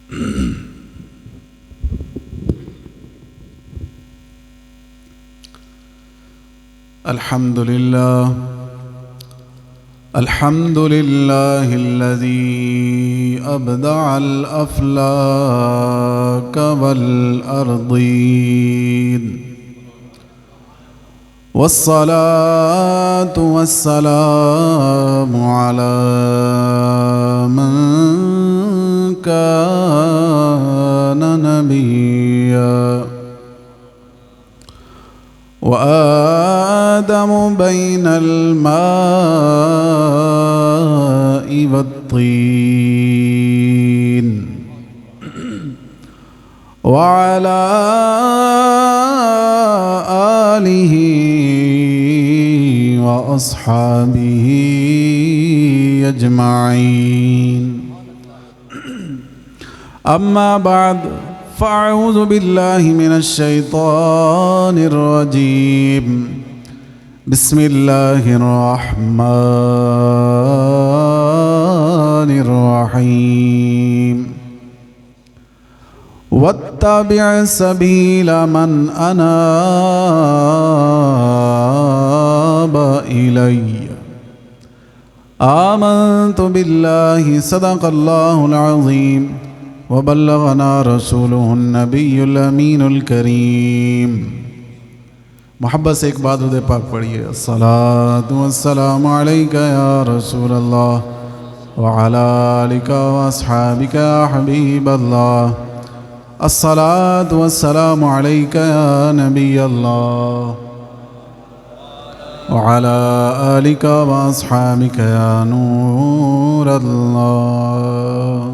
الحمد لله الذي أبدع الأفلاك والأرضين، والصلاة والسلام على من كان نبيا، وآدم بين الماء والطين، وعلى آله وأصحابه أجمعين. أما بعد، فأعوذ بالله من الشيطان الرجيم. بسم الله الرحمن الرحيم. واتبع سبيل من أناب إلي. آمنت بالله، صدق الله العظيم، وبلغنا رسوله النبی الامین الکریم. محبت سے ایک بات درود پاک پڑھیے. الصلاۃ والسلام علیک یا رسول اللہ وعلی آلک واصحابک یا حبیب اللہ. الصلاۃ والسلام علیک یا نبی اللہ وعلی آلک واصحابک یا نور اللہ.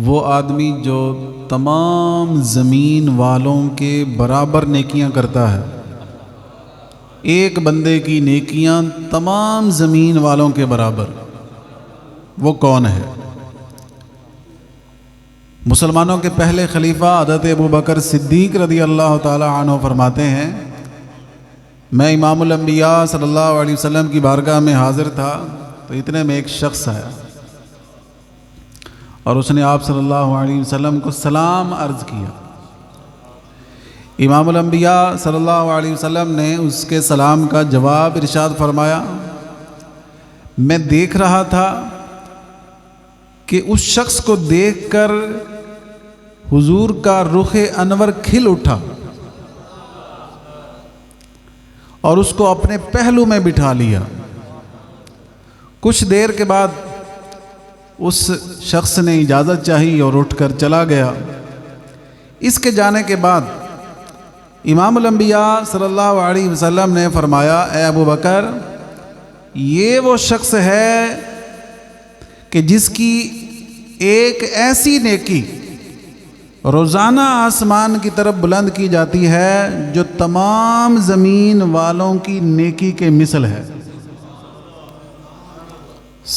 وہ آدمی جو تمام زمین والوں کے برابر نیکیاں کرتا ہے، ایک بندے کی نیکیاں تمام زمین والوں کے برابر، وہ کون ہے؟ مسلمانوں کے پہلے خلیفہ حضرت ابوبکر صدیق رضی اللہ تعالی عنہ فرماتے ہیں، میں امام الانبیاء صلی اللہ علیہ وسلم کی بارگاہ میں حاضر تھا تو اتنے میں ایک شخص آیا اور اس نے آپ صلی اللہ علیہ وسلم کو سلام عرض کیا. امام الانبیاء صلی اللہ علیہ وسلم نے اس کے سلام کا جواب ارشاد فرمایا، میں دیکھ رہا تھا کہ اس شخص کو دیکھ کر حضور کا رخ انور کھل اٹھا اور اس کو اپنے پہلو میں بٹھا لیا. کچھ دیر کے بعد اس شخص نے اجازت چاہی اور اٹھ کر چلا گیا. اس کے جانے کے بعد امام الانبیاء صلی اللہ علیہ وسلم نے فرمایا، اے ابو بکر، یہ وہ شخص ہے کہ جس کی ایک ایسی نیکی روزانہ آسمان کی طرف بلند کی جاتی ہے جو تمام زمین والوں کی نیکی کے مثل ہے.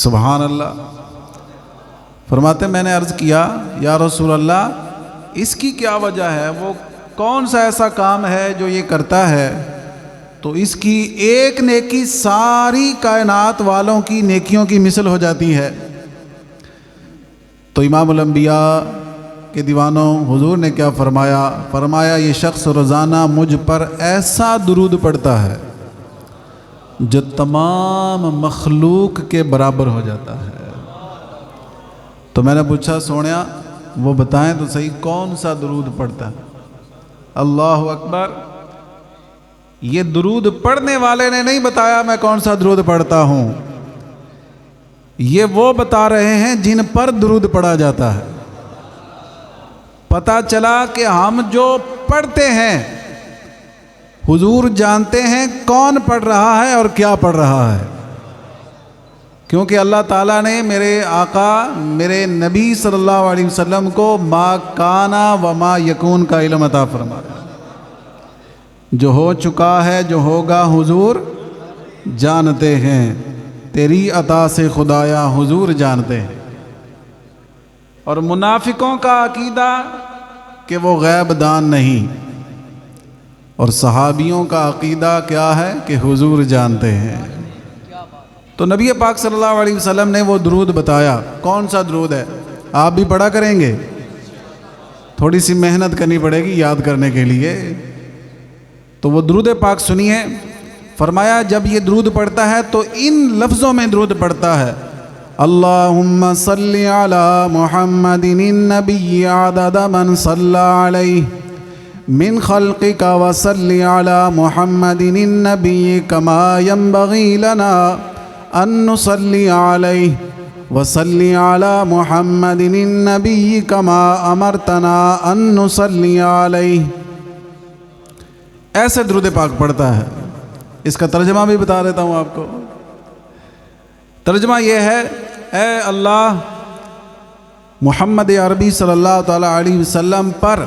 سبحان اللہ. فرماتے میں نے عرض کیا، یا رسول اللہ، اس کی کیا وجہ ہے؟ وہ کون سا ایسا کام ہے جو یہ کرتا ہے تو اس کی ایک نیکی ساری کائنات والوں کی نیکیوں کی مثل ہو جاتی ہے؟ تو امام الانبیاء کے دیوانوں، حضور نے کیا فرمایا یہ شخص روزانہ مجھ پر ایسا درود پڑھتا ہے جو تمام مخلوق کے برابر ہو جاتا ہے. تو میں نے پوچھا، سونیا وہ بتائیں تو صحیح کون سا درود پڑھتا ہے؟ اللہ اکبر. یہ درود پڑھنے والے نے نہیں بتایا میں کون سا درود پڑھتا ہوں، یہ وہ بتا رہے ہیں جن پر درود پڑھا جاتا ہے. پتہ چلا کہ ہم جو پڑھتے ہیں حضور جانتے ہیں کون پڑھ رہا ہے اور کیا پڑھ رہا ہے، کیونکہ اللہ تعالیٰ نے میرے آقا میرے نبی صلی اللہ علیہ وسلم کو ما کانا و ما یکون کا علم عطا فرمایا. جو ہو چکا ہے، جو ہوگا حضور جانتے ہیں، تیری عطا سے خدایا حضور جانتے ہیں. اور منافقوں کا عقیدہ کہ وہ غیب دان نہیں، اور صحابیوں کا عقیدہ کیا ہے کہ حضور جانتے ہیں. تو نبی پاک صلی اللہ علیہ وسلم نے وہ درود بتایا. کون سا درود ہے؟ آپ بھی پڑھا کریں گے؟ تھوڑی سی محنت کرنی پڑے گی یاد کرنے کے لیے. تو وہ درود پاک سنیے. فرمایا جب یہ درود پڑھتا ہے تو ان لفظوں میں درود پڑھتا ہے: اللہم صلی علی محمد النبی عدد من صلی علیہ من خلقک وصلی علی محمد النبی کما ینبغی لنا ان نصلی علیہ وصلی علی محمد النبی کما امرتنا ان نصلی علیہ. ایسے درود پاک پڑھتا ہے. اس کا ترجمہ بھی بتا دیتا ہوں آپ کو. ترجمہ یہ ہے: اے اللہ، محمد عربی صلی اللہ تعالیٰ علیہ وسلم پر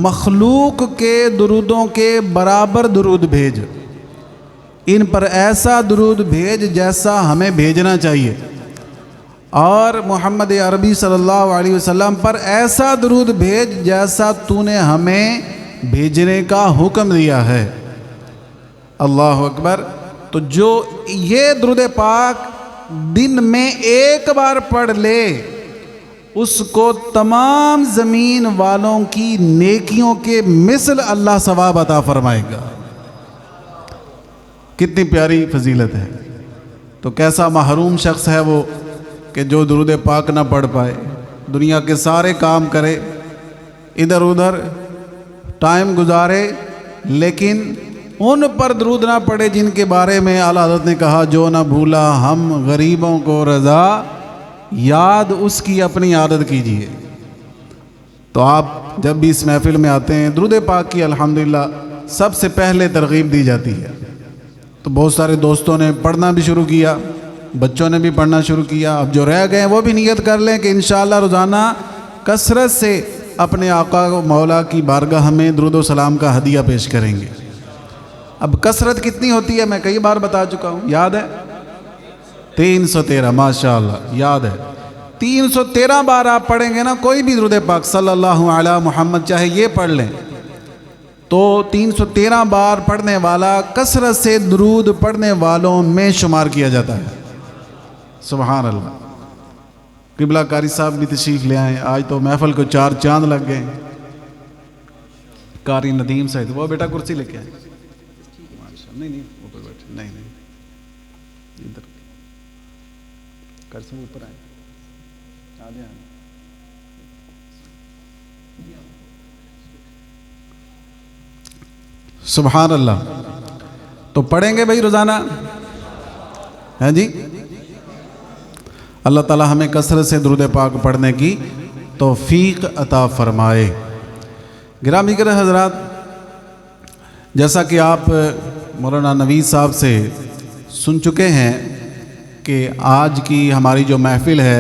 مخلوق کے درودوں کے برابر درود بھیج. ان پر ایسا درود بھیج جیسا ہمیں بھیجنا چاہیے، اور محمد عربی صلی اللہ علیہ وسلم پر ایسا درود بھیج جیسا تو نے ہمیں بھیجنے کا حکم دیا ہے. اللہ اکبر. تو جو یہ درود پاک دن میں ایک بار پڑھ لے، اس کو تمام زمین والوں کی نیکیوں کے مثل اللہ ثواب عطا فرمائے گا. کتنی پیاری فضیلت ہے. تو کیسا محروم شخص ہے وہ کہ جو درود پاک نہ پڑھ پائے، دنیا کے سارے کام کرے، ادھر ادھر ٹائم گزارے، لیکن ان پر درود نہ پڑے جن کے بارے میں اعلیٰ حضرت نے کہا: جو نہ بھولا ہم غریبوں کو رضا، یاد اس کی اپنی عادت کیجیے. تو آپ جب بھی اس محفل میں آتے ہیں، درود پاک کی الحمدللہ سب سے پہلے ترغیب دی جاتی ہے. تو بہت سارے دوستوں نے پڑھنا بھی شروع کیا، بچوں نے بھی پڑھنا شروع کیا. اب جو رہ گئے وہ بھی نیت کر لیں کہ انشاءاللہ روزانہ کثرت سے اپنے آقا و مولا کی بارگاہ میں درود و سلام کا ہدیہ پیش کریں گے. اب کثرت کتنی ہوتی ہے میں کئی بار بتا چکا ہوں، یاد ہے؟ 313. ماشاءاللہ یاد ہے. 313 بار آپ پڑھیں گے نا کوئی بھی درود پاک صلی اللہ علی محمد، چاہے یہ پڑھ لیں، تو 313 بار پڑھنے والا کثرت سے درود پڑھنے والوں میں شمار کیا جاتا ہے. سبحان اللہ. قبلہ قاری صاحب بھی تشریف لے آئیں. آج تو محفل کو 4 چاند لگ گئے. قاری ندیم صاحب، وہ بیٹا کرسی لے کے آئے. نہیں اوپر بیٹھے. نہیں ادھر کرسی اوپر آئے. سبحان اللہ. تو پڑھیں گے بھائی روزانہ، ہیں جی؟ اللہ تعالی ہمیں کثرت سے درود پاک پڑھنے کی توفیق عطا فرمائے. گرامی گرہ حضرات، جیسا کہ آپ مولانا نوید صاحب سے سن چکے ہیں کہ آج کی ہماری جو محفل ہے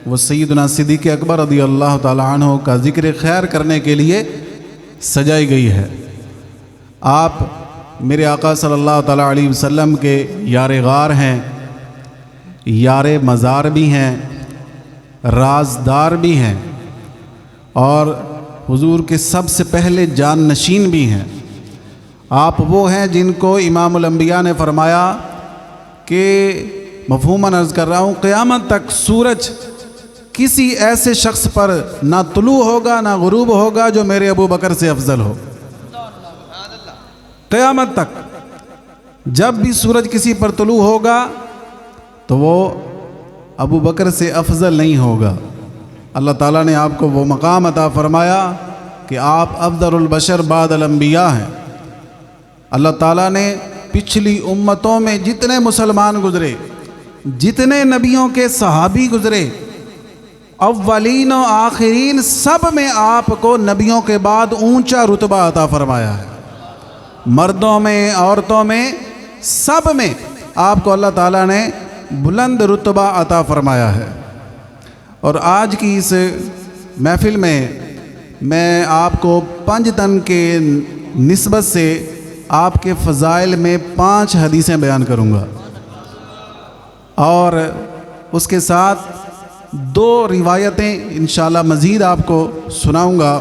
وہ سیدنا صدیق اکبر رضی اللہ تعالیٰ عنہ کا ذکر خیر کرنے کے لیے سجائی گئی ہے. آپ میرے آقا صلی اللہ تعالیٰ علیہ وسلم کے یار غار ہیں، یار مزار بھی ہیں، رازدار بھی ہیں، اور حضور کے سب سے پہلے جان نشین بھی ہیں. آپ وہ ہیں جن کو امام الانبیاء نے فرمایا کہ مفہوماً عرض کر رہا ہوں، قیامت تک سورج کسی ایسے شخص پر نہ طلوع ہوگا نہ غروب ہوگا جو میرے ابو بکر سے افضل ہو. قیامت تک جب بھی سورج کسی پر طلوع ہوگا تو وہ ابو بکر سے افضل نہیں ہوگا. اللہ تعالیٰ نے آپ کو وہ مقام عطا فرمایا کہ آپ افضل البشر بعد الانبیاء ہیں. اللہ تعالیٰ نے پچھلی امتوں میں جتنے مسلمان گزرے، جتنے نبیوں کے صحابی گزرے، اولین و آخرین، سب میں آپ کو نبیوں کے بعد اونچا رتبہ عطا فرمایا ہے. مردوں میں، عورتوں میں، سب میں آپ کو اللہ تعالیٰ نے بلند رتبہ عطا فرمایا ہے. اور آج کی اس محفل میں آپ کو 5 تن کے نسبت سے آپ کے فضائل میں 5 حدیثیں بیان کروں گا، اور اس کے ساتھ 2 روایتیں انشاءاللہ مزید آپ کو سناؤں گا.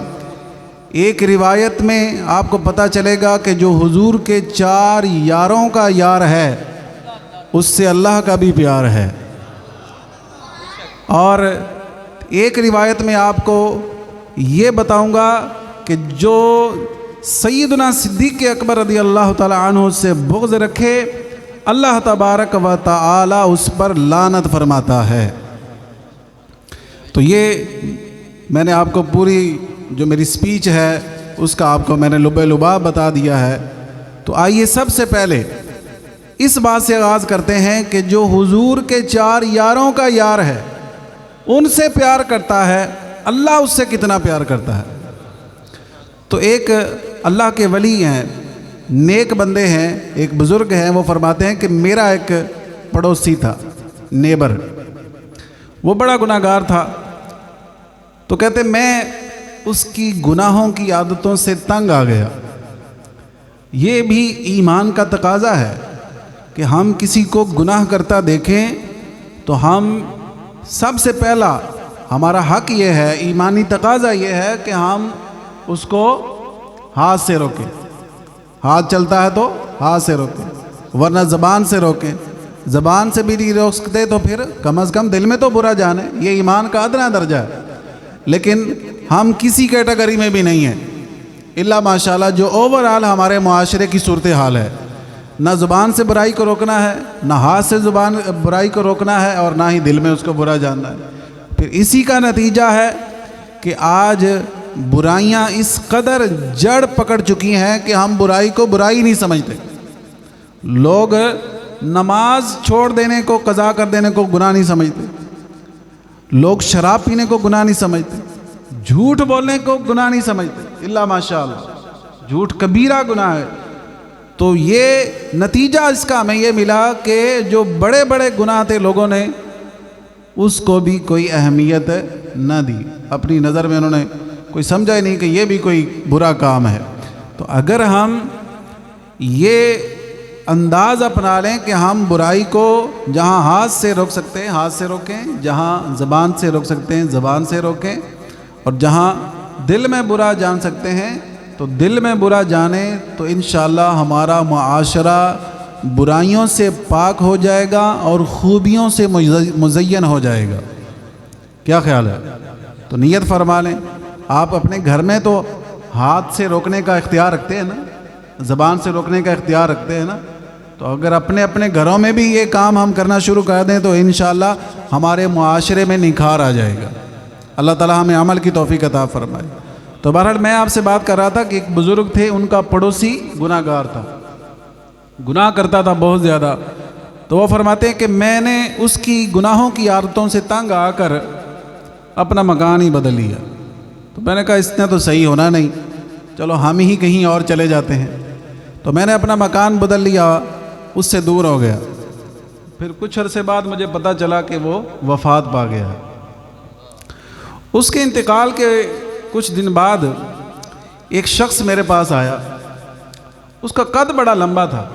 ایک روایت میں آپ کو پتہ چلے گا کہ جو حضور کے 4 یاروں کا یار ہے اس سے اللہ کا بھی پیار ہے۔ اور ایک روایت میں آپ کو یہ بتاؤں گا کہ جو سیدنا صدیق اکبر رضی اللہ تعالی عنہ سے بغض رکھے، اللہ تبارک و تعالی اس پر لعنت فرماتا ہے۔ تو یہ میں نے آپ کو پوری جو میری سپیچ ہے اس کا آپ کو میں نے لب لباب بتا دیا ہے۔ تو آئیے سب سے پہلے اس بات سے آغاز کرتے ہیں کہ جو حضور کے 4 یاروں کا یار ہے، ان سے پیار کرتا ہے، اللہ اس سے کتنا پیار کرتا ہے۔ تو ایک اللہ کے ولی ہیں، نیک بندے ہیں، ایک بزرگ ہیں، وہ فرماتے ہیں کہ میرا ایک پڑوسی تھا، نیبر، وہ بڑا گناہ گار تھا۔ تو کہتے میں اس کی گناہوں کی عادتوں سے تنگ آ گیا۔ یہ بھی ایمان کا تقاضا ہے کہ ہم کسی کو گناہ کرتا دیکھیں تو ہم سب سے پہلا ہمارا حق یہ ہے، ایمانی تقاضا یہ ہے کہ ہم اس کو ہاتھ سے روکیں۔ ہاتھ چلتا ہے تو ہاتھ سے روکیں، ورنہ زبان سے روکیں۔ زبان سے بھی نہیں روک سکتے تو پھر کم از کم دل میں تو برا جانے، یہ ایمان کا ادنا درجہ ہے۔ لیکن ہم کسی کیٹیگری میں بھی نہیں ہیں الا ماشاءاللہ جو اوورآل ہمارے معاشرے کی صورتحال ہے۔ نہ زبان سے برائی کو روکنا ہے، نہ ہاتھ سے برائی کو روکنا ہے، اور نہ ہی دل میں اس کو برا جاننا ہے۔ پھر اسی کا نتیجہ ہے کہ آج برائیاں اس قدر جڑ پکڑ چکی ہیں کہ ہم برائی کو برائی نہیں سمجھتے۔ لوگ نماز چھوڑ دینے کو، قضا کر دینے کو گناہ نہیں سمجھتے، لوگ شراب پینے کو گناہ نہیں سمجھتے، جھوٹ بولنے کو گناہ نہیں سمجھتے، الا ماشاءاللہ جھوٹ کبیرہ گناہ ہے۔ تو یہ نتیجہ اس کا ہمیں یہ ملا کہ جو بڑے بڑے گناہ تھے لوگوں نے اس کو بھی کوئی اہمیت نہ دی، اپنی نظر میں انہوں نے کوئی سمجھا ہی نہیں کہ یہ بھی کوئی برا کام ہے۔ تو اگر ہم یہ انداز اپنا لیں کہ ہم برائی کو جہاں ہاتھ سے روک سکتے ہیں ہاتھ سے روکیں، جہاں زبان سے روک سکتے ہیں زبان سے روکیں، اور جہاں دل میں برا جان سکتے ہیں تو دل میں برا جانیں، تو انشاءاللہ ہمارا معاشرہ برائیوں سے پاک ہو جائے گا اور خوبیوں سے مزین ہو جائے گا۔ کیا خیال ہے؟ تو نیت فرما لیں۔ آپ اپنے گھر میں تو ہاتھ سے روکنے کا اختیار رکھتے ہیں نا، زبان سے روکنے کا اختیار رکھتے ہیں نا، تو اگر اپنے اپنے گھروں میں بھی یہ کام ہم کرنا شروع کر دیں تو انشاءاللہ ہمارے معاشرے میں نکھار آ جائے گا۔ اللہ تعالی ہمیں عمل کی توفیق عطا فرمائے۔ تو بہرحال میں آپ سے بات کر رہا تھا کہ ایک بزرگ تھے، ان کا پڑوسی گناہ گار تھا، گناہ کرتا تھا بہت زیادہ۔ تو وہ فرماتے ہیں کہ میں نے اس کی گناہوں کی عادتوں سے تنگ آ کر اپنا مکان ہی بدل لیا۔ تو میں نے کہا اس نے تو صحیح ہونا نہیں، چلو ہم ہی کہیں اور چلے جاتے ہیں۔ تو میں نے اپنا مکان بدل لیا، اس سے دور ہو گیا۔ پھر کچھ عرصے بعد مجھے پتہ چلا کہ وہ وفات پا گیا۔ اس کے انتقال کے کچھ دن بعد ایک شخص میرے پاس آیا، اس کا قد بڑا لمبا تھا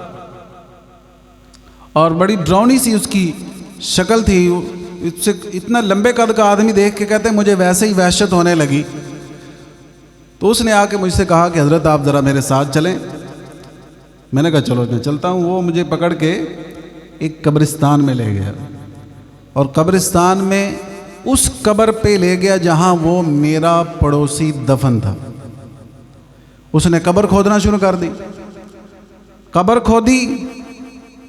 اور بڑی ڈراؤنی سی اس کی شکل تھی۔ اس سے اتنا لمبے قد کا آدمی دیکھ کے کہتے ہیں مجھے ویسے ہی وحشت ہونے لگی۔ تو اس نے آ کے مجھ سے کہا کہ حضرت آپ ذرا میرے ساتھ چلیں۔ میں نے کہا چلو میں چلتا ہوں۔ وہ مجھے پکڑ کے ایک قبرستان میں لے گیا، اور قبرستان میں اس قبر پہ لے گیا جہاں وہ میرا پڑوسی دفن تھا۔ اس نے قبر کھودنا شروع کر دی۔ قبر کھودی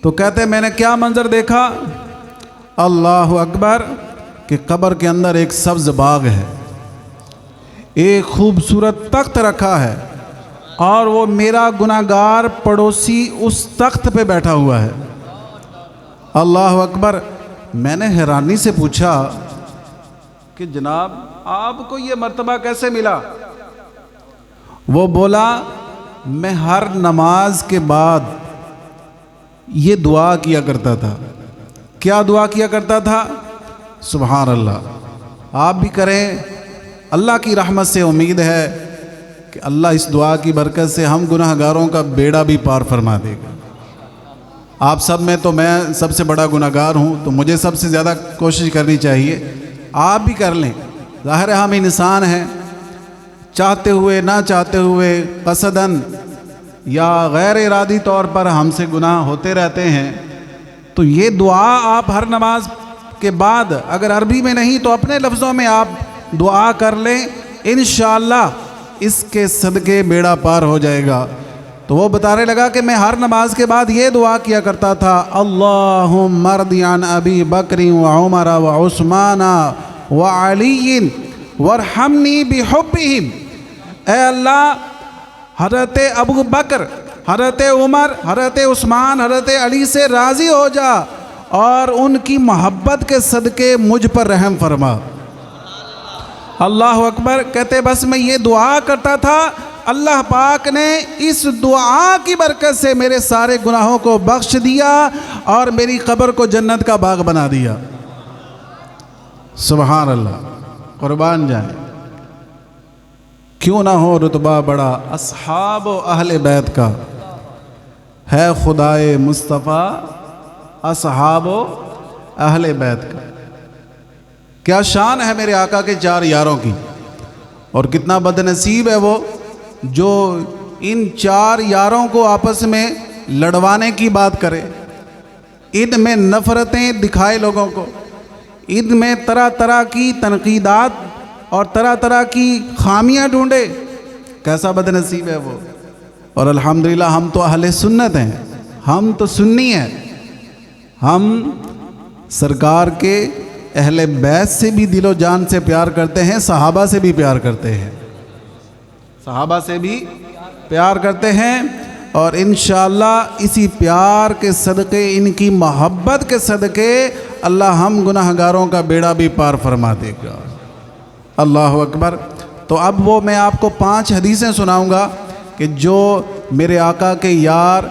تو کہتے میں نے کیا منظر دیکھا، اللہ اکبر، کہ قبر کے اندر ایک سبز باغ ہے، ایک خوبصورت تخت رکھا ہے، اور وہ میرا گناہ گار پڑوسی اس تخت پہ بیٹھا ہوا ہے۔ اللہ اکبر۔ میں نے حیرانی سے پوچھا کہ جناب آپ کو یہ مرتبہ کیسے ملا؟ وہ بولا میں ہر نماز کے بعد یہ دعا کیا کرتا تھا۔ کیا دعا کیا کرتا تھا؟ سبحان اللہ۔ آپ بھی کریں، اللہ کی رحمت سے امید ہے کہ اللہ اس دعا کی برکت سے ہم گناہ گاروں کا بیڑا بھی پار فرما دے گا۔ آپ سب میں تو میں سب سے بڑا گناہ گار ہوں، تو مجھے سب سے زیادہ کوشش کرنی چاہیے۔ آپ بھی کر لیں، ظاہر ہے ہم انسان ہیں، چاہتے ہوئے نہ چاہتے ہوئے، قصداً یا غیر ارادی طور پر ہم سے گناہ ہوتے رہتے ہیں۔ تو یہ دعا آپ ہر نماز کے بعد اگر عربی میں نہیں تو اپنے لفظوں میں آپ دعا کر لیں، انشاءاللہ اس کے صدقے بیڑا پار ہو جائے گا۔ تو وہ بتانے لگا کہ میں ہر نماز کے بعد یہ دعا کیا کرتا تھا، اللہم ارض عن ابی بکر وعمر وعثمان وعلی وارحمنی بحبہم، اے اللہ حضرت ابو بکر، حضرت عمر، حضرت عثمان، حضرت علی سے راضی ہو جا اور ان کی محبت کے صدقے مجھ پر رحم فرما۔ اللہ اکبر۔ کہتے بس میں یہ دعا کرتا تھا، اللہ پاک نے اس دعا کی برکت سے میرے سارے گناہوں کو بخش دیا اور میری قبر کو جنت کا باغ بنا دیا۔ سبحان اللہ، قربان جائیں۔ کیوں نہ ہو رتبہ بڑا اصحاب و اہل بیت کا، ہے خدائے مصطفیٰ اصحاب و اہل بیت کا۔ کیا شان ہے میرے آقا کے چار یاروں کی، اور کتنا بد نصیب ہے وہ جو ان چار یاروں کو آپس میں لڑوانے کی بات کرے، ان میں نفرتیں دکھائے لوگوں کو، ان میں طرح طرح کی تنقیدات اور طرح طرح کی خامیاں ڈھونڈے۔ کیسا بد نصیب ہے وہ۔ اور الحمدللہ ہم تو اہل سنت ہیں، ہم تو سنی ہیں، ہم سرکار کے اہل بیت سے بھی دل و جان سے پیار کرتے ہیں، صحابہ سے بھی پیار کرتے ہیں، صحابہ سے بھی پیار کرتے ہیں، اور انشاءاللہ اسی پیار کے صدقے، ان کی محبت کے صدقے اللہ ہم گناہگاروں کا بیڑا بھی پار فرما دے گا۔ اللہ اکبر۔ تو اب وہ میں آپ کو 5 حدیثیں سناؤں گا کہ جو میرے آقا کے یار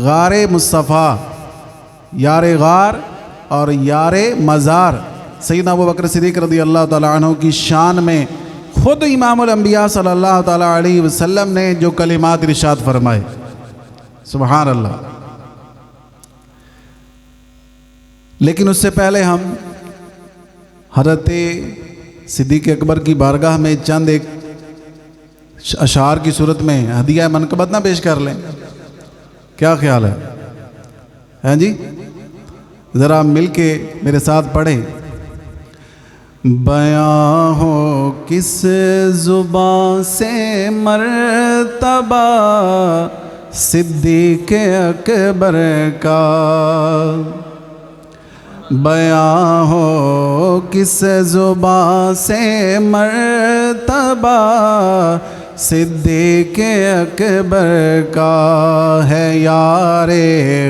غار مصطفیٰ، یار غار اور یار مزار سیدنا ابو بکر صدیق رضی اللہ تعالیٰ عنہ کی شان میں خود امام الانبیاء صلی اللہ تعالیٰ علیہ وسلم نے جو کلمات ارشاد فرمائے۔ سبحان اللہ۔ لیکن اس سے پہلے ہم حضرت صدیق اکبر کی بارگاہ میں چند ایک اشعار کی صورت میں ہدیہ منقبت نہ پیش کر لیں، کیا خیال ہے؟ ہاں جی، ذرا مل کے میرے ساتھ پڑھیں۔ بیاں ہو کس زبان سے مرتبہ صدیق اکبر کا، بیاں ہو کس زبان سے مرتبہ صدیق اکبر کا، ہے یار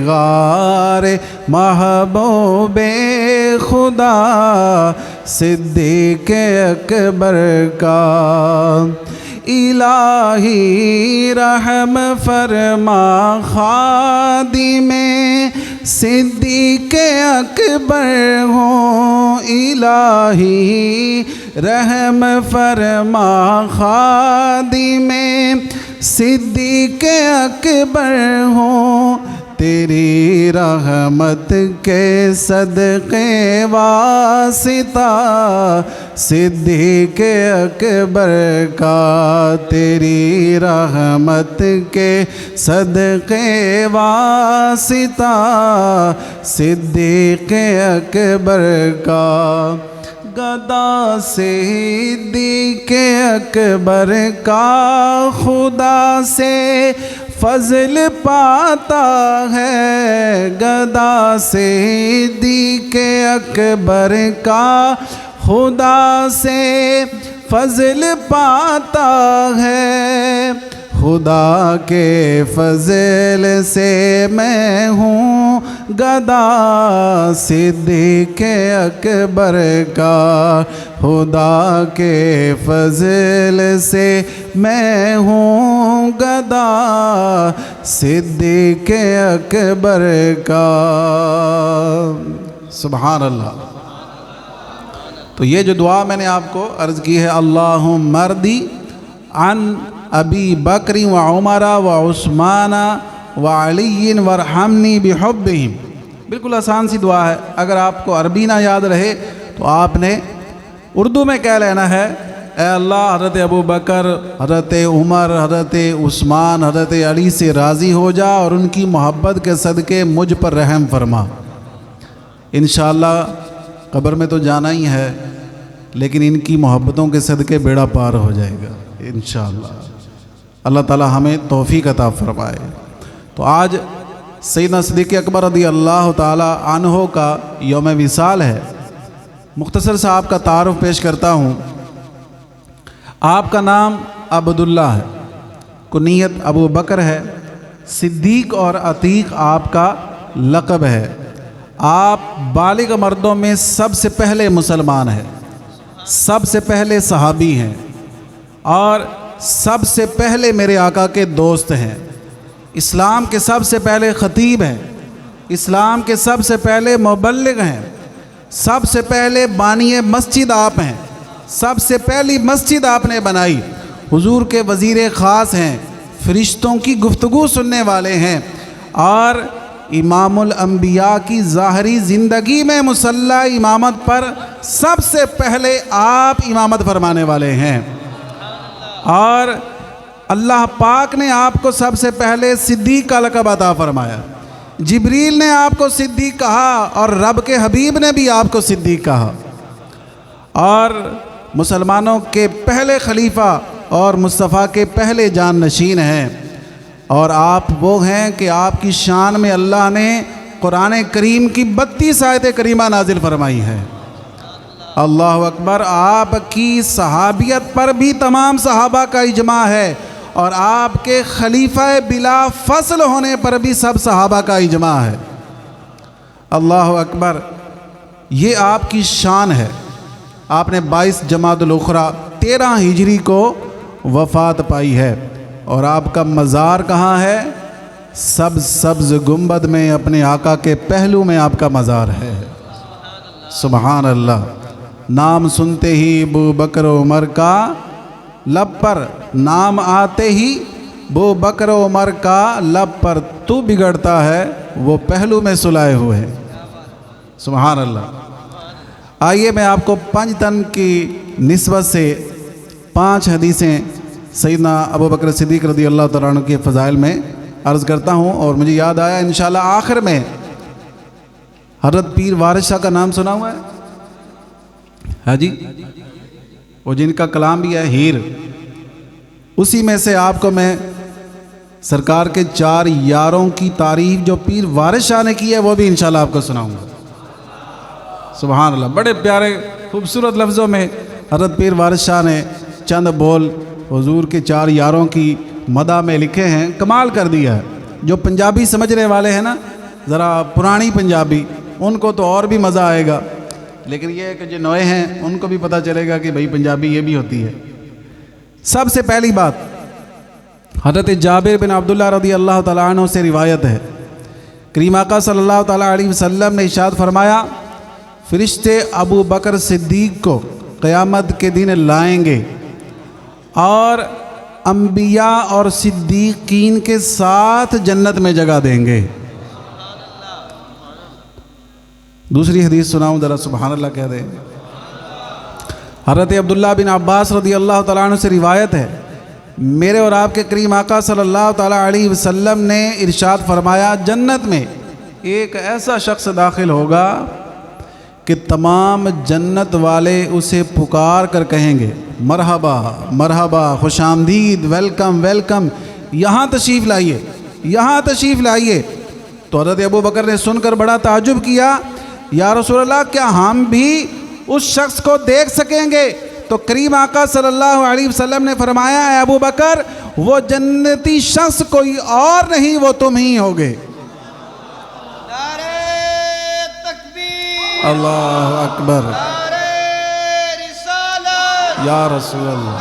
غار محبوب خدا صدیق اکبر کا، الہی رحم فرما خادم صدیق اکبر ہوں، الہی رحم فرما خادم صدیق اکبر ہوں، تیری رحمت کے صدقے واسطہ صدیق اکبر کا، تیری رحمت کے صدقے واسطہ صدیق اکبر کا، گدا صدیق اکبر کا خدا سے فضل پاتا ہے، گدا صدیق اکبر کا خدا سے فضل پاتا ہے، خدا کے فضل سے میں ہوں گدا صدیق اکبر کا، خدا کے فضل سے میں ہوں گدا صدیق اکبر کا۔ سبحان اللہ۔ تو یہ جو دعا میں نے آپ کو عرض کی ہے، اللہم ارضی عن ابی بکر و عمر و عثمان و علی وارحمنی بحبہم، بالکل آسان سی دعا ہے۔ اگر آپ کو عربی نہ یاد رہے تو آپ نے اردو میں کہہ لینا ہے اے اللہ حضرت ابو بکر، حضرت عمر، حضرت عثمان، حضرت علی سے راضی ہو جا اور ان کی محبت کے صدقے مجھ پر رحم فرما۔ انشاءاللہ قبر میں تو جانا ہی ہے، لیکن ان کی محبتوں کے صدقے بیڑا پار ہو جائے گا انشاءاللہ۔ اللہ تعالی ہمیں توفیق عطا فرمائے۔ تو آج سیدنا صدیق اکبر رضی اللہ تعالی عنہ کا یوم وصال ہے۔ مختصر سا آپ کا تعارف پیش کرتا ہوں۔ آپ کا نام عبداللہ ہے، کنیت ابو بکر ہے، صدیق اور عتیق آپ کا لقب ہے۔ آپ بالغ مردوں میں سب سے پہلے مسلمان ہیں، سب سے پہلے صحابی ہیں، اور سب سے پہلے میرے آقا کے دوست ہیں، اسلام کے سب سے پہلے خطیب ہیں، اسلام کے سب سے پہلے مبلغ ہیں، سب سے پہلے بانی مسجد آپ ہیں، سب سے پہلی مسجد آپ نے بنائی، حضور کے وزیر خاص ہیں، فرشتوں کی گفتگو سننے والے ہیں، اور امام الانبیاء کی ظاہری زندگی میں مصلی امامت پر سب سے پہلے آپ امامت فرمانے والے ہیں، اور اللہ پاک نے آپ کو سب سے پہلے صدیق کا لقب عطا فرمایا۔ جبریل نے آپ کو صدیق کہا اور رب کے حبیب نے بھی آپ کو صدیق کہا، اور مسلمانوں کے پہلے خلیفہ اور مصطفیٰ کے پہلے جان نشین ہیں، اور آپ وہ ہیں کہ آپ کی شان میں اللہ نے قرآن کریم کی 32 آیت کریمہ نازل فرمائی ہے۔ اللہ اکبر۔ آپ کی صحابیت پر بھی تمام صحابہ کا اجماع ہے، اور آپ کے خلیفہ بلا فصل ہونے پر بھی سب صحابہ کا اجماع ہے۔ اللہ اکبر۔ یہ آپ کی شان ہے۔ آپ نے 22 جمادی الاخری 13 ہجری کو وفات پائی ہے، اور آپ کا مزار کہاں ہے؟ سبز گنبد میں اپنے آقا کے پہلو میں آپ کا مزار ہے۔ سبحان اللہ۔ نام سنتے ہی ابو بکر و عمر کا، لب پر نام آتے ہی ابو بکر و عمر کا لب پر تو بگڑتا ہے وہ پہلو میں سلائے ہوئے ہیں۔ سبحان اللہ۔ آئیے میں آپ کو 5 تن کی نسبت سے 5 حدیثیں سیدنا ابو بکر صدیق رضی اللہ تعالیٰ عنہ کے فضائل میں عرض کرتا ہوں، اور مجھے یاد آیا انشاءاللہ آخر میں حضرت پیر وارث شاہ کا نام سنا ہوا ہے؟ ہاں جی، وہ جن کا کلام بھی ہے ہیر، اسی میں سے آپ کو میں سرکار کے 4 یاروں کی تعریف جو پیر وارث شاہ نے کی ہے وہ بھی انشاءاللہ آپ کو سناؤں گا۔ سبحان اللہ۔ بڑے پیارے خوبصورت لفظوں میں حضرت پیر وارث شاہ نے چند بول حضور کے 4 یاروں کی مدح میں لکھے ہیں، کمال کر دیا ہے۔ جو پنجابی سمجھنے والے ہیں نا، ذرا پرانی پنجابی، ان کو تو اور بھی مزہ آئے گا، لیکن یہ ہے کہ جو نئے ہیں ان کو بھی پتہ چلے گا کہ بھئی پنجابی یہ بھی ہوتی ہے۔ سب سے پہلی بات حضرت جابر بن عبداللہ رضی اللہ تعالیٰ عنہ سے روایت ہے، کریم آقا صلی اللہ تعالیٰ علیہ وسلم نے ارشاد فرمایا، فرشتے ابو بکر صدیق کو قیامت کے دن لائیں گے اور انبیاء اور صدیقین کے ساتھ جنت میں جگہ دیں گے۔ دوسری حدیث سناؤں ذرا، سبحان اللہ کہہ دیں۔ حضرت عبداللہ بن عباس رضی اللہ تعالیٰ عنہ سے روایت ہے، میرے اور آپ کے کریم آقا صلی اللہ تعالیٰ علیہ وسلم نے ارشاد فرمایا، جنت میں ایک ایسا شخص داخل ہوگا کہ تمام جنت والے اسے پکار کر کہیں گے، مرحبا مرحبا، خوش آمدید، ویلکم ویلکم، یہاں تشریف لائیے، یہاں تشریف لائیے۔ تو حضرت ابو بکر نے سن کر بڑا تعجب کیا، یا رسول اللہ کیا ہم بھی اس شخص کو دیکھ سکیں گے؟ تو کریم آقا صلی اللہ علیہ وسلم نے فرمایا، اے ابو بکر، وہ جنتی شخص کوئی اور نہیں، وہ تم ہی ہوگے۔ اللہ اکبر، یا رسول اللہ،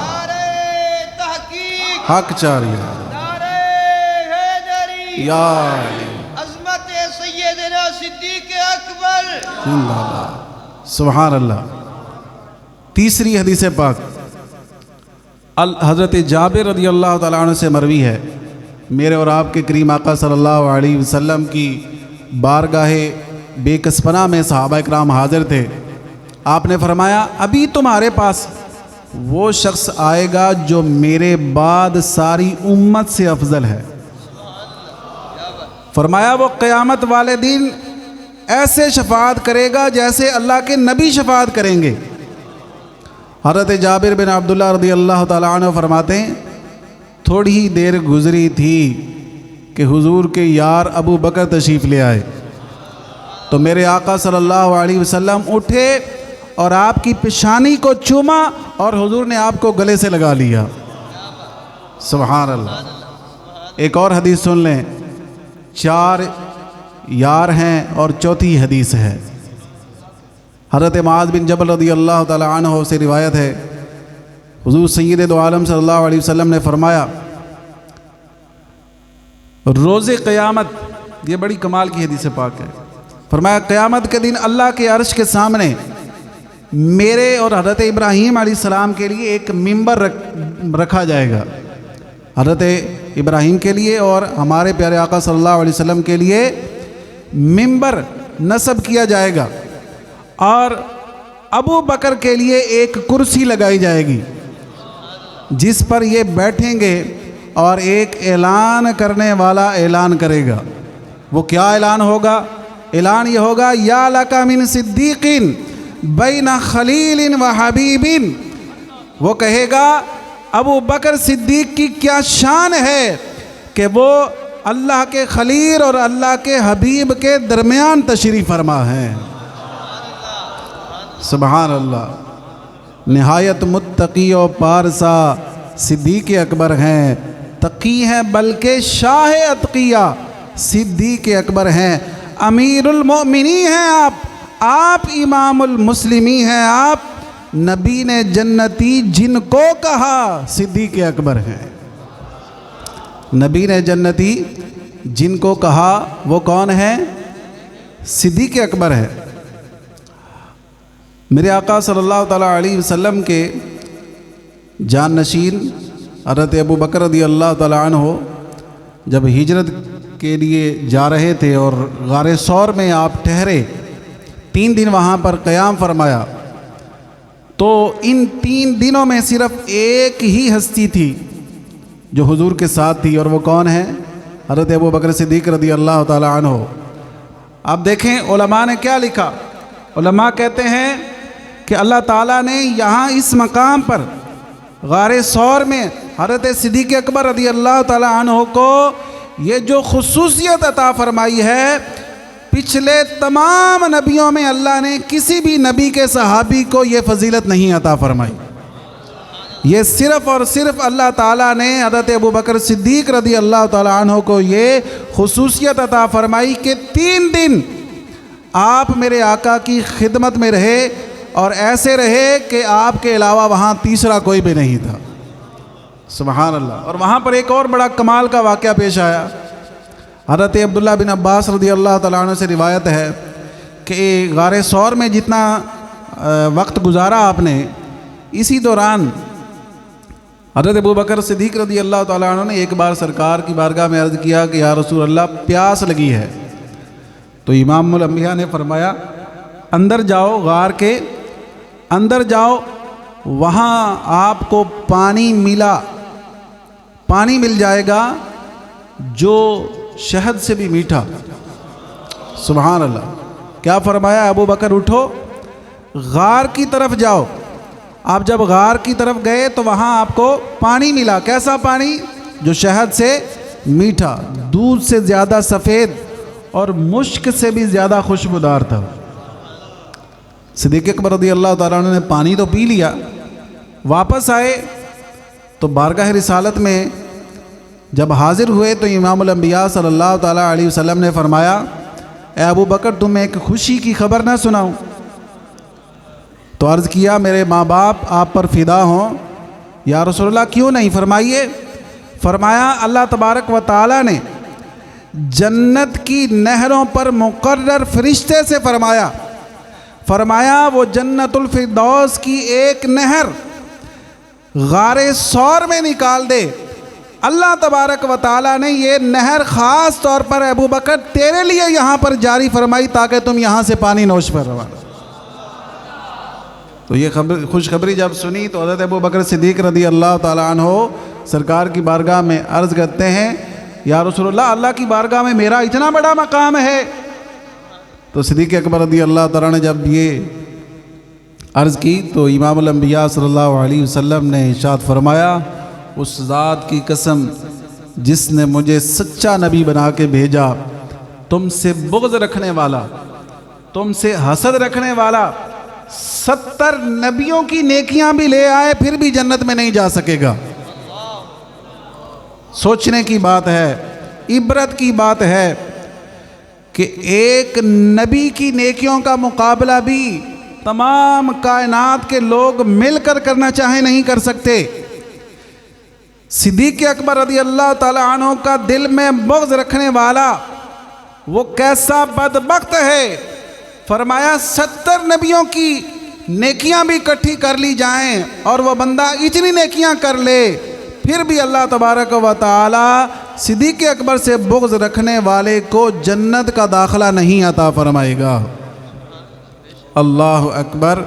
حق چاریہ، یا عظمت سیدنا صدیق اکبر، زندہ باد، سبحان اللہ۔ تیسری حدیث پاک حضرت جابر رضی اللہ تعالیٰ عنہ سے مروی ہے، میرے اور آپ کے کریم آقا صلی اللہ علیہ وسلم کی بارگاہ بے کسپنہ میں صحابہ اکرام حاضر تھے۔ آپ نے فرمایا، ابھی تمہارے پاس وہ شخص آئے گا جو میرے بعد ساری امت سے افضل ہے۔ فرمایا وہ قیامت والے دن ایسے شفاعت کرے گا جیسے اللہ کے نبی شفاعت کریں گے۔ حضرت جابر بن عبداللہ رضی اللہ تعالیٰ عنہ فرماتے ہیں تھوڑی ہی دیر گزری تھی کہ حضور کے یار ابو بکر تشریف لے آئے، تو میرے آقا صلی اللہ علیہ وسلم اٹھے اور آپ کی پیشانی کو چوما اور حضور نے آپ کو گلے سے لگا لیا۔ سبحان اللہ۔ ایک اور حدیث سن لیں، 4 یار ہیں اور چوتھی حدیث ہے۔ حضرت معاذ بن جبل رضی اللہ تعالی عنہ سے روایت ہے، حضور سید دو عالم صلی اللہ علیہ وسلم نے فرمایا روز قیامت، یہ بڑی کمال کی حدیث پاک ہے، فرمایا قیامت کے دن اللہ کے عرش کے سامنے میرے اور حضرت ابراہیم علیہ السلام کے لیے ایک ممبر رکھا جائے گا۔ حضرت ابراہیم کے لیے اور ہمارے پیارے آقا صلی اللہ علیہ وسلم کے لیے ممبر نصب کیا جائے گا، اور ابو بکر کے لیے ایک کرسی لگائی جائے گی جس پر یہ بیٹھیں گے اور ایک اعلان کرنے والا اعلان کرے گا۔ وہ کیا اعلان ہوگا؟ اعلان یہ ہوگا یا لک من صدیقین بین خلیل و حبیب۔ وہ کہے گا ابو بکر صدیق کی کیا شان ہے کہ وہ اللہ کے خلیل اور اللہ کے حبیب کے درمیان تشریف فرما ہے۔ سبحان اللہ۔ نہایت متقی و پارسا صدیق اکبر ہیں، تقی ہیں بلکہ شاہ اتقیہ صدیق اکبر ہیں، امیر المؤمنین ہیں آپ امام المسلمین ہیں، آپ نبی نے جنتی جن کو کہا صدیق اکبر ہیں۔ نبی نے جنتی جن کو کہا وہ کون ہے؟ صدیق اکبر ہے۔ میرے آقا صلی اللہ تعالیٰ علیہ وسلم کے جانشین حضرت ابو بکر رضی اللہ تعالیٰ عنہ جب ہجرت کے لیے جا رہے تھے اور غار ثور میں آپ ٹھہرے، 3 دن وہاں پر قیام فرمایا، تو ان 3 دنوں میں صرف ایک ہی ہستی تھی جو حضور کے ساتھ تھی، اور وہ کون ہے؟ حضرت ابو بکر صدیق رضی اللہ تعالیٰ عنہ۔ اب دیکھیں علماء نے کیا لکھا۔ علماء کہتے ہیں کہ اللہ تعالیٰ نے یہاں اس مقام پر غار ثور میں حضرت صدیق اکبر رضی اللہ تعالیٰ عنہ کو یہ جو خصوصیت عطا فرمائی ہے، پچھلے تمام نبیوں میں اللہ نے کسی بھی نبی کے صحابی کو یہ فضیلت نہیں عطا فرمائی۔ یہ صرف اور صرف اللہ تعالیٰ نے حضرت ابو بکر صدیق رضی اللہ تعالیٰ عنہ کو یہ خصوصیت عطا فرمائی کہ 3 دن آپ میرے آقا کی خدمت میں رہے، اور ایسے رہے کہ آپ کے علاوہ وہاں تیسرا کوئی بھی نہیں تھا۔ سبحان اللہ۔ اور وہاں پر ایک اور بڑا کمال کا واقعہ پیش آیا۔ حضرت عبداللہ بن عباس رضی اللہ تعالیٰ عنہ سے روایت ہے کہ غار ثور میں جتنا وقت گزارا آپ نے، اسی دوران حضرت ابو بکر صدیق رضی اللہ تعالیٰ عنہ نے ایک بار سرکار کی بارگاہ میں عرض کیا کہ یا رسول اللہ پیاس لگی ہے، تو امام الانبیاء نے فرمایا اندر جاؤ، غار کے اندر جاؤ، وہاں آپ کو پانی مل جائے گا جو شہد سے بھی میٹھا۔ سبحان اللہ۔ کیا فرمایا؟ ابو بکر اٹھو، غار کی طرف جاؤ۔ آپ جب غار کی طرف گئے تو وہاں آپ کو پانی ملا۔ کیسا پانی؟ جو شہد سے میٹھا، دودھ سے زیادہ سفید اور مشک سے بھی زیادہ خوشبودار تھا۔ صدیق اکبر رضی اللہ تعالیٰ عنہ نے پانی تو پی لیا، واپس آئے تو بارگاہ رسالت میں جب حاضر ہوئے تو امام الانبیاء صلی اللہ تعالیٰ علیہ وسلم نے فرمایا اے ابو بکر تمہیں ایک خوشی کی خبر نہ سناؤں؟ تو عرض کیا میرے ماں باپ آپ پر فدا ہوں۔ یا رسول اللہ کیوں نہیں؟ فرمائیے۔ فرمایا اللہ تبارک و تعالیٰ نے جنت کی نہروں پر مقرر فرشتے سے فرمایا وہ جنت الفردوس کی ایک نہر غار ثور میں نکال دے۔ اللہ تبارک و تعالیٰ نے یہ نہر خاص طور پر ابو بکر تیرے لیے یہاں پر جاری فرمائی تاکہ تم یہاں سے پانی نوش فرما۔ تو یہ خوشخبری جب سنی تو حضرت ابو بکر صدیق رضی اللہ تعالیٰ عنہ سرکار کی بارگاہ میں عرض کرتے ہیں یا رسول اللہ، اللہ کی بارگاہ میں میرا اتنا بڑا مقام ہے؟ تو صدیق اکبر رضی اللہ تعالیٰ نے جب یہ عرض کی تو امام الانبیاء صلی اللہ علیہ وسلم نے ارشاد فرمایا، اس ذات کی قسم جس نے مجھے سچا نبی بنا کے بھیجا، تم سے بغض رکھنے والا، تم سے حسد رکھنے والا 70 نبیوں کی نیکیاں بھی لے آئے پھر بھی جنت میں نہیں جا سکے گا۔ سوچنے کی بات ہے، عبرت کی بات ہے کہ ایک نبی کی نیکیوں کا مقابلہ بھی تمام کائنات کے لوگ مل کر کرنا چاہیں نہیں کر سکتے۔ صدیق اکبر رضی اللہ تعالیٰ عنہ کا دل میں بغض رکھنے والا وہ کیسا بدبخت ہے، فرمایا 70 نبیوں کی نیکیاں بھی اکٹھی کر لی جائیں اور وہ بندہ اتنی نیکیاں کر لے پھر بھی اللہ تبارک و تعالی صدیق اکبر سے بغض رکھنے والے کو جنت کا داخلہ نہیں عطا فرمائے گا۔ اللہ اکبر،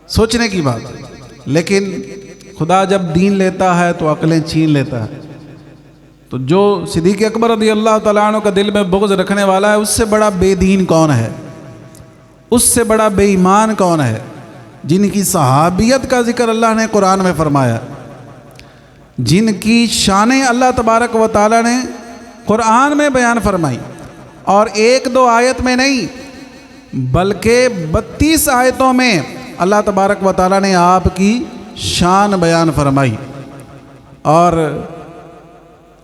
سوچنے کی بات ہے۔ لیکن خدا جب دین لیتا ہے تو عقلیں چھین لیتا ہے۔ تو جو صدیق اکبر رضی اللہ تعالیٰ عنہ کا دل میں بغض رکھنے والا ہے، اس سے بڑا بے دین کون ہے؟ اس سے بڑا بے ایمان کون ہے؟ جن کی صحابیت کا ذکر اللہ نے قرآن میں فرمایا، جن کی شانیں اللہ تبارک و تعالیٰ نے قرآن میں بیان فرمائی، اور 1-2 آیت میں نہیں بلکہ 32 آیتوں میں اللہ تبارک و تعالیٰ نے آپ کی شان بیان فرمائی۔ اور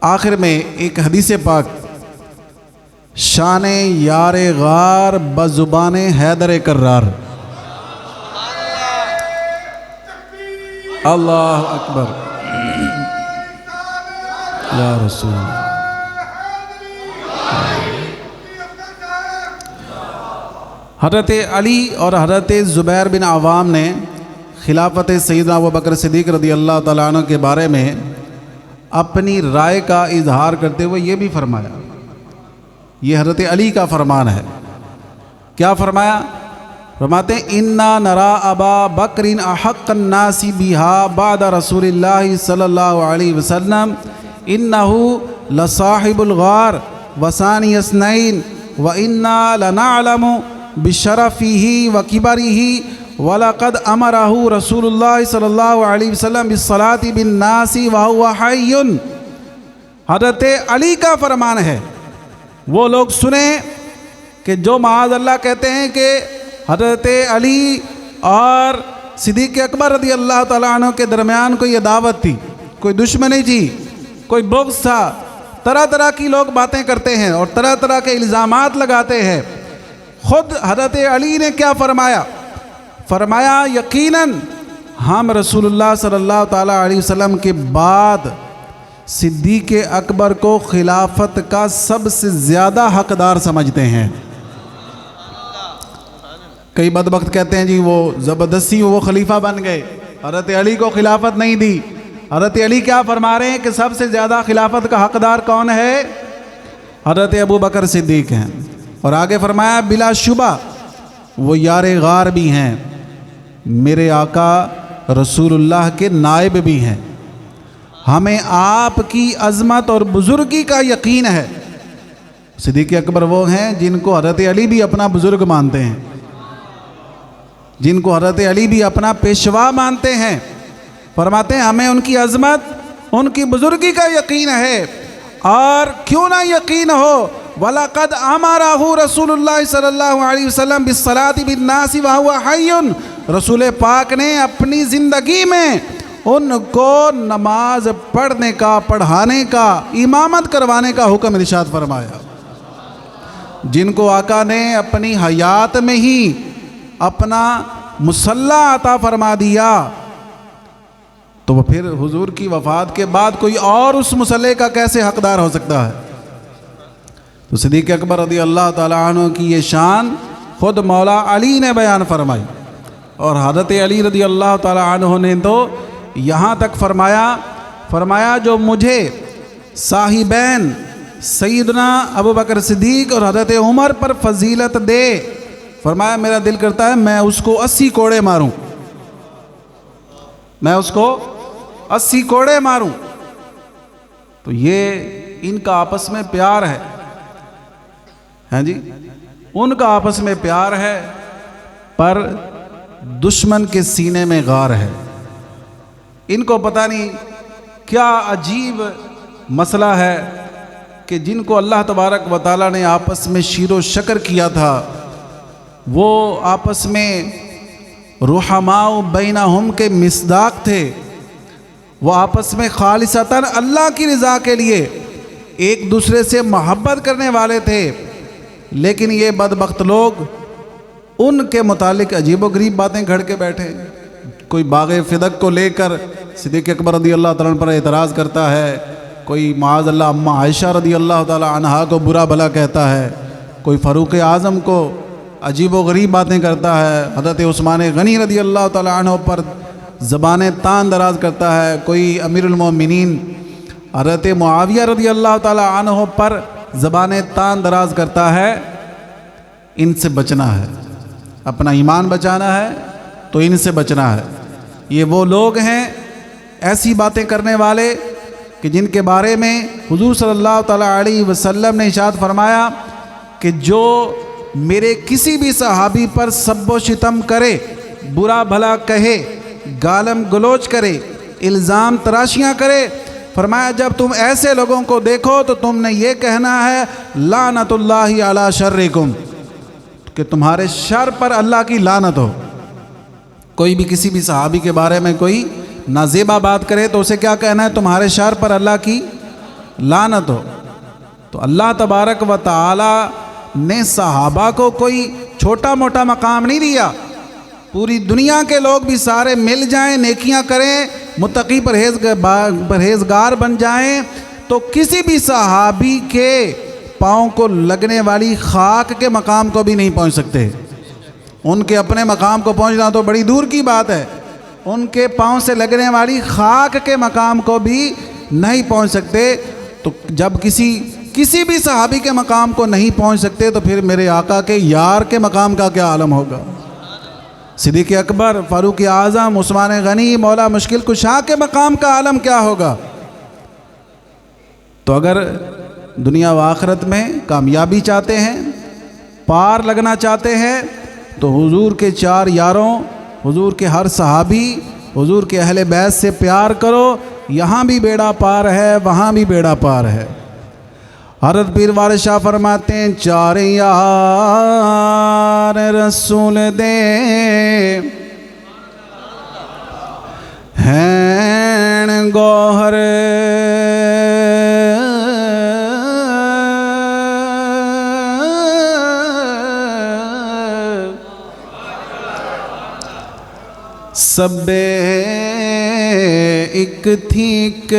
آخر میں ایک حدیث پاک، شان یار غار بزبان حیدر کرار، اللہ اکبر یا رسول اللہ۔ حضرت علی اور حضرت زبیر بن عوام نے خلافت سیدنا ابو بکر صدیق رضی اللہ تعالیٰ عنہ کے بارے میں اپنی رائے کا اظہار کرتے ہوئے یہ بھی فرمایا، یہ حضرت علی کا فرمان ہے۔ کیا فرمایا؟ فرماتے ہیں انا نرا ابا بکر احق الناس بها بعد رسول اللہ صلی اللہ علیہ وسلم انه لصاحب الغار وثانی اثنین وانا لنعلم بشرفه وکبره وَلَقَدْ أَمَرَهُ رسول اللہ صلی اللہ علیہ وسلم بِالصَّلَاةِ بِالنَّاسِ وَهُوَ حَيٌّ۔ حضرت علی کا فرمان ہے، وہ لوگ سنیں کہ جو معاذ اللہ کہتے ہیں کہ حضرت علی اور صدیق اکبر رضی اللہ تعالیٰ عنہ کے درمیان کوئی عداوت تھی، کوئی دشمنی تھی، کوئی بغض تھا، طرح طرح کی لوگ باتیں کرتے ہیں اور طرح طرح کے الزامات لگاتے ہیں۔ خود حضرت علی نے کیا فرمایا؟ فرمایا یقیناً ہم رسول اللہ صلی اللہ تعالیٰ علیہ وسلم کے بعد صدیق اکبر کو خلافت کا سب سے زیادہ حقدار سمجھتے ہیں۔ کئی بدبخت کہتے ہیں جی وہ زبردستی وہ خلیفہ بن گئے، حضرت علی کو خلافت نہیں دی۔ حضرت علی کیا فرما رہے ہیں کہ سب سے زیادہ خلافت کا حقدار کون ہے؟ حضرت ابو بکر صدیق ہیں۔ اور آگے فرمایا بلا شبہ وہ یار غار بھی ہیں، میرے آقا رسول اللہ کے نائب بھی ہیں، ہمیں آپ کی عظمت اور بزرگی کا یقین ہے۔ صدیق اکبر وہ ہیں جن کو حضرت علی بھی اپنا بزرگ مانتے ہیں، جن کو حضرت علی بھی اپنا پیشوا مانتے ہیں۔ فرماتے ہیں ہمیں ان کی عظمت، ان کی بزرگی کا یقین ہے، اور کیوں نہ یقین ہو، وَلَقَدْ أَمَرَهُ رسول اللہ صلی اللہ علیہ وسلم بِالصَّلَاةِ بِالنَّاسِ وَهُوَ حَيٌّ، رسول پاک نے اپنی زندگی میں ان کو نماز پڑھنے کا، پڑھانے کا، امامت کروانے کا حکم ارشاد فرمایا۔ جن کو آقا نے اپنی حیات میں ہی اپنا مصلی عطا فرما دیا، تو وہ پھر حضور کی وفات کے بعد کوئی اور اس مصلی کا کیسے حقدار ہو سکتا ہے؟ تو صدیق اکبر رضی اللہ تعالیٰ عنہ کی یہ شان خود مولا علی نے بیان فرمائی، اور حضرت علی رضی اللہ تعالیٰ عنہ نے تو یہاں تک فرمایا جو مجھے صاحبین سیدنا ابو بکر صدیق اور حضرت عمر پر فضیلت دے، فرمایا میرا دل کرتا ہے میں اس کو 80 کوڑے ماروں، میں اس کو 80 کوڑے ماروں۔ تو یہ ان کا آپس میں پیار ہے، ہاں جی، ان کا آپس میں پیار ہے، پر دشمن کے سینے میں غار ہے۔ ان کو پتہ نہیں کیا عجیب مسئلہ ہے کہ جن کو اللہ تبارک و تعالیٰ نے آپس میں شیر و شکر کیا تھا، وہ آپس میں رحماء بینہم کے مصداق تھے، وہ آپس میں خالصتاً اللہ کی رضا کے لیے ایک دوسرے سے محبت کرنے والے تھے، لیکن یہ بدبخت لوگ ان کے متعلق عجیب و غریب باتیں گھڑ کے بیٹھے۔ کوئی باغ فدق کو لے کر صدیق اکبر رضی اللہ تعالیٰ عنہ پر اعتراض کرتا ہے، کوئی معاذ اللہ اماں عائشہ رضی اللہ تعالیٰ عنہا کو برا بھلا کہتا ہے، کوئی فاروق اعظم کو عجیب و غریب باتیں کرتا ہے، حضرت عثمان غنی رضی اللہ تعالیٰ عنہ پر زبانیں تان دراز کرتا ہے، کوئی امیر المومنین حضرت معاویہ رضی اللہ تعالیٰ عنہ پر زبانیں تان دراز کرتا ہے۔ ان سے بچنا ہے، اپنا ایمان بچانا ہے تو ان سے بچنا ہے۔ یہ وہ لوگ ہیں ایسی باتیں کرنے والے کہ جن کے بارے میں حضور صلی اللہ تعالیٰ علیہ وسلم نے ارشاد فرمایا کہ جو میرے کسی بھی صحابی پر سب و شتم کرے، برا بھلا کہے، گالم گلوچ کرے، الزام تراشیاں کرے، فرمایا جب تم ایسے لوگوں کو دیکھو تو تم نے یہ کہنا ہے لعنت اللہ علی شرکم، کہ تمہارے شر پر اللہ کی لعنت ہو۔ کوئی بھی کسی بھی صحابی کے بارے میں کوئی نازیبا بات کرے تو اسے کیا کہنا ہے؟ تمہارے شر پر اللہ کی لعنت ہو۔ تو اللہ تبارک و تعالی نے صحابہ کو کوئی چھوٹا موٹا مقام نہیں دیا، پوری دنیا کے لوگ بھی سارے مل جائیں، نیکیاں کریں، متقی پرہیزگار بن جائیں، تو کسی بھی صحابی کے پاؤں کو لگنے والی خاک کے مقام کو بھی نہیں پہنچ سکتے۔ ان کے اپنے مقام کو پہنچنا تو بڑی دور کی بات ہے، ان کے پاؤں سے لگنے والی خاک کے مقام کو بھی نہیں پہنچ سکتے۔ تو جب کسی بھی صحابی کے مقام کو نہیں پہنچ سکتے تو پھر میرے آقا کے یار کے مقام کا کیا عالم ہوگا؟ صدیق اکبر، فاروق اعظم، عثمان غنی، مولا مشکل کشا کے مقام کا عالم کیا ہوگا؟ تو اگر دنیا و آخرت میں کامیابی چاہتے ہیں، پار لگنا چاہتے ہیں، تو حضور کے 4 یاروں، حضور کے ہر صحابی، حضور کے اہل بیت سے پیار کرو، یہاں بھی بیڑا پار ہے، وہاں بھی بیڑا پار ہے۔ حضرت پیر وارث شاہ فرماتے ہیں 4 یار رسول دے ہیں گوہر، سب ایک تھیک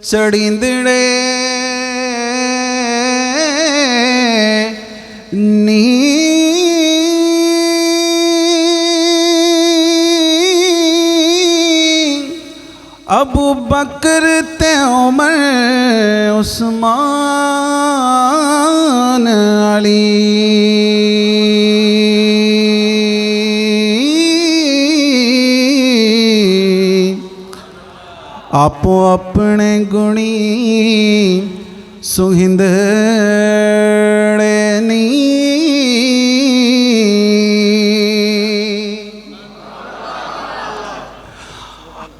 چڑیندڑے نی ابو بکر تے عمر عثمان علی، آپو اپنے گنی سہندڑے نی،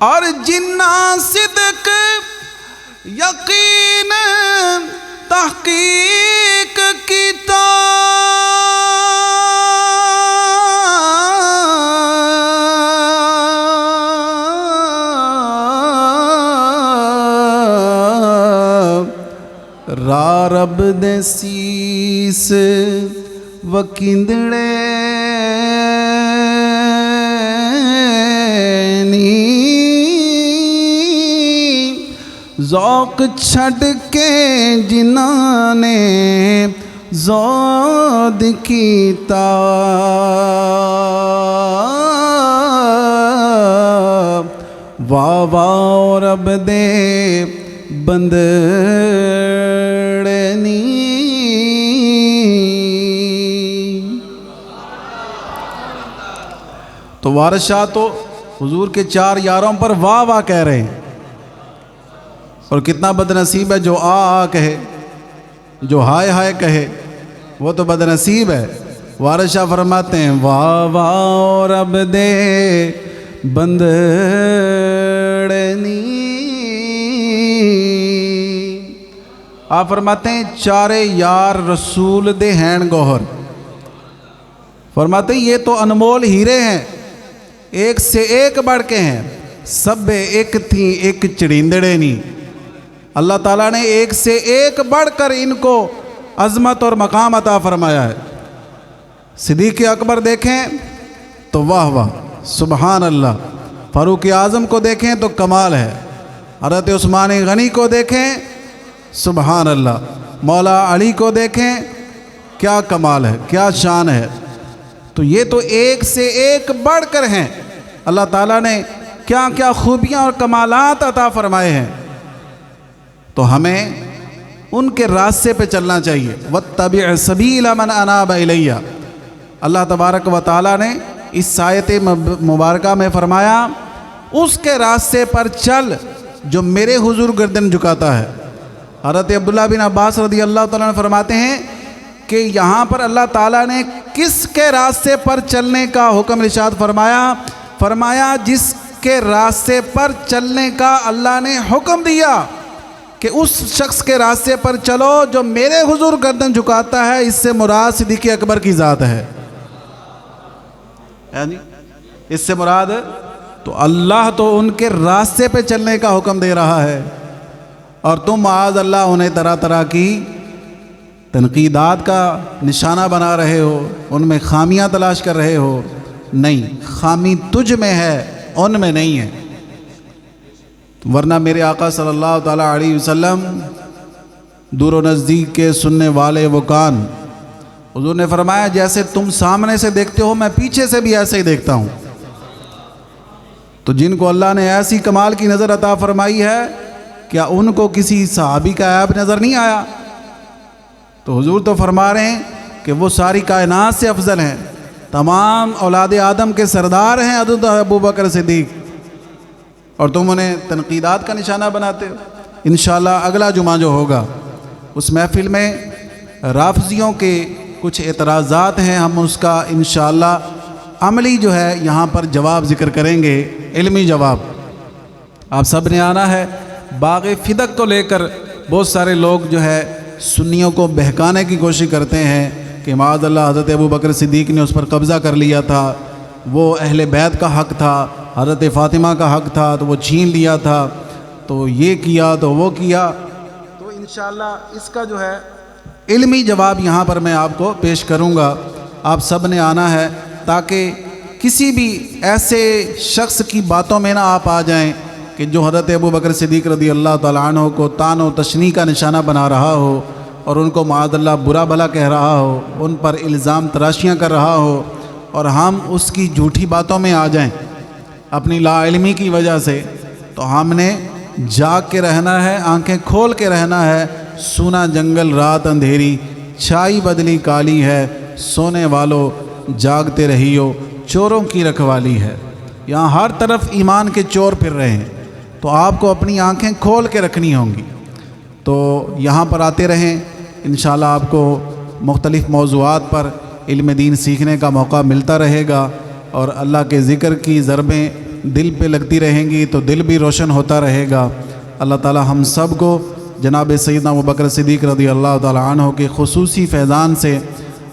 اور جنہ صدق یقین تحقیق کیتا، را رب دے سیس وکیندڑے نی، ذوق چھڑ کے جنہاں نے زود کیتا، واہ واہ رب دے بندڑے نی۔ تو وارث شاہ تو حضور کے 4 یاروں پر واہ واہ کہہ رہے ہیں، اور کتنا بد نصیب ہے جو آ کہے، جو ہائے ہائے کہے، وہ تو بد نصیب ہے۔ وارث شاہ فرماتے ہیں واہ واہ رب دے بندڑنی، آپ فرماتے ہیں 4 یار رسول دے ہین گوہر، فرماتے ہیں یہ تو انمول ہیرے ہیں، ایک سے ایک بڑھ کے ہیں، سب ایک تھی ایک چڑیندڑے نہیں۔ اللہ تعالیٰ نے ایک سے ایک بڑھ کر ان کو عظمت اور مقام عطا فرمایا ہے۔ صدیق اکبر دیکھیں تو واہ واہ سبحان اللہ، فاروق اعظم کو دیکھیں تو کمال ہے، حضرت عثمان غنی کو دیکھیں سبحان اللہ، مولا علی کو دیکھیں کیا کمال ہے، کیا شان ہے۔ تو یہ تو ایک سے ایک بڑھ کر ہیں، اللہ تعالیٰ نے کیا کیا خوبیاں اور کمالات عطا فرمائے ہیں، تو ہمیں ان کے راستے پہ چلنا چاہیے۔ وَاتَّبِعْ سَبِيلَ مَنْ أَنَابَ إِلَيَّ، اللہ تبارک و تعالیٰ نے اس آیت مبارکہ میں فرمایا اس کے راستے پر چل جو میرے حضور گردن جھکاتا ہے۔ حضرت عبداللہ بن عباس رضی اللہ تعالیٰ عنہ فرماتے ہیں کہ یہاں پر اللہ تعالیٰ نے کس کے راستے پر چلنے کا حکم ارشاد فرمایا؟ فرمایا جس کے راستے پر چلنے کا اللہ نے حکم دیا کہ اس شخص کے راستے پر چلو جو میرے حضور گردن جھکاتا ہے، اس سے مراد صدیق اکبر کی ذات ہے۔ یعنی اس سے مراد تو اللہ تو ان کے راستے پہ چلنے کا حکم دے رہا ہے، اور تم معاذ اللہ انہیں طرح طرح کی تنقیدات کا نشانہ بنا رہے ہو، ان میں خامیاں تلاش کر رہے ہو۔ نہیں، خامی تجھ میں ہے، ان میں نہیں ہے، ورنہ میرے آقا صلی اللہ تعالیٰ علیہ وسلم دور و نزدیک کے سننے والے وہ کان، حضور نے فرمایا جیسے تم سامنے سے دیکھتے ہو میں پیچھے سے بھی ایسے ہی دیکھتا ہوں۔ تو جن کو اللہ نے ایسی کمال کی نظر عطا فرمائی ہے، کیا ان کو کسی صحابی کا عیب نظر نہیں آیا؟ تو حضور تو فرما رہے ہیں کہ وہ ساری کائنات سے افضل ہیں، تمام اولاد آدم کے سردار ہیں حضرت ابو بکر صدیق، اور تم انہیں تنقیدات کا نشانہ بناتے ہو۔ انشاءاللہ اگلا جمعہ جو ہوگا اس محفل میں رافضیوں کے کچھ اعتراضات ہیں، ہم اس کا انشاءاللہ عملی جو ہے یہاں پر جواب ذکر کریں گے، علمی جواب۔ آپ سب نے آنا ہے۔ باغ فدق کو لے کر بہت سارے لوگ جو ہے سنیوں کو بہکانے کی کوشش کرتے ہیں کہ معاذ اللہ حضرت ابو بکر صدیق نے اس پر قبضہ کر لیا تھا، وہ اہل بیت کا حق تھا، حضرت فاطمہ کا حق تھا تو وہ چھین لیا تھا، تو یہ کیا تو وہ کیا۔ تو انشاءاللہ اس کا جو ہے علمی جواب یہاں پر میں آپ کو پیش کروں گا۔ آپ سب نے آنا ہے تاکہ کسی بھی ایسے شخص کی باتوں میں نہ آپ آ جائیں کہ جو حضرت ابو بکر صدیق رضی اللہ تعالیٰ عنہ کو طعن و تشنیع کا نشانہ بنا رہا ہو، اور ان کو معاذ اللہ برا بھلا کہہ رہا ہو، ان پر الزام تراشیاں کر رہا ہو، اور ہم اس کی جھوٹی باتوں میں آ جائیں اپنی لا علمی کی وجہ سے۔ تو ہم نے جاگ کے رہنا ہے، آنکھیں کھول کے رہنا ہے۔ سونا جنگل رات اندھیری، چھائی بدلی کالی ہے، سونے والوں جاگتے رہیو، چوروں کی رکھوالی ہے۔ یہاں ہر طرف ایمان کے چور پھر رہے ہیں، تو آپ کو اپنی آنکھیں کھول کے رکھنی ہوں گی۔ تو یہاں پر آتے رہیں، انشاءاللہ آپ کو مختلف موضوعات پر علم دین سیکھنے کا موقع ملتا رہے گا، اور اللہ کے ذکر کی ضربیں دل پہ لگتی رہیں گی تو دل بھی روشن ہوتا رہے گا۔ اللہ تعالی ہم سب کو جناب سیدنا ابو بکر صدیق رضی اللہ تعالیٰ عنہ کے خصوصی فیضان سے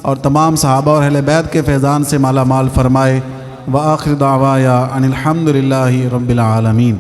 اور تمام صحابہ اور اہل بیت کے فیضان سے مالا مال فرمائے۔ وآخر دعوایا ان الحمد للہ رب العالمین۔